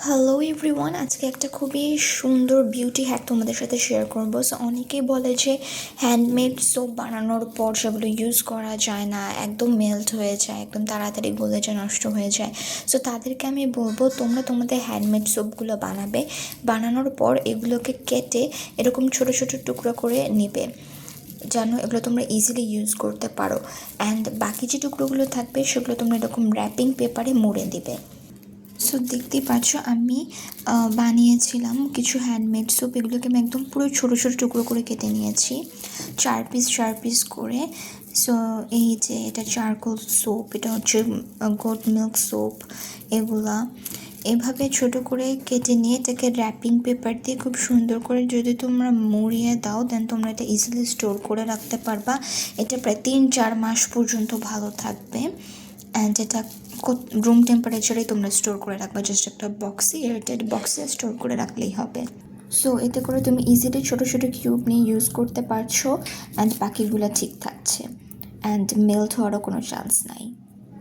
Hello everyone, আজকে একটা খুবই সুন্দর বিউটি হ্যাক তোমাদের সাথে শেয়ার করবো। সো অনেকেই বলে যে হ্যান্ডমেড সোপ বানানোর পর সেগুলো ইউজ করা যায় না, একদম মেল্ট হয়ে যায়, একদম তাড়াতাড়ি গলে যায়, নষ্ট হয়ে যায়। সো তাদেরকে আমি বলবো তোমরা তোমাদের হ্যান্ডমেড সোপগুলো বানানোর পর এগুলোকে কেটে এরকম ছোটো ছোটো টুকরো করে নেবে, যেন এগুলো তোমরা ইজিলি ইউজ করতে পারো। অ্যান্ড বাকি যে টুকরোগুলো থাকবে সেগুলো তোমরা এরকম র্যাপিং পেপারে মুড়ে দিবে। সো দেখতেই পাচ্ছ আমি বানিয়েছিলাম কিছু হ্যান্ডমেড সোপ। এগুলোকে আমি একদম পুরো ছোটো ছোটো টুকরো করে কেটে নিয়েছি, চার পিস করে। সো এই যে এটা চারকোল সোপ, এটা হচ্ছে গোট মিল্ক সোপ। এগুলা এভাবে ছোটো করে কেটে নিয়ে এটাকে র্যাপিং পেপার দিয়ে খুব সুন্দর করে যদি তোমরা মুড়িয়ে দাও, দেন তোমরা এটা ইজিলি স্টোর করে রাখতে পারবা। এটা প্রায় 3-4 মাস পর্যন্ত ভালো থাকবে। অ্যান্ড এটা রুম টেম্পারেচারেই তোমরা স্টোর করে রাখবে, জাস্ট একটা বক্সে, এয়ারটাইট বক্সে স্টোর করে রাখলেই হবে। সো এতে করে তুমি ইজিলি ছোটো ছোটো কিউব নিয়ে ইউজ করতে পারছো, অ্যান্ড বাকিগুলো ঠিক থাকছে, অ্যান্ড মেল্ট হওয়ারও কোনো চান্স নাই।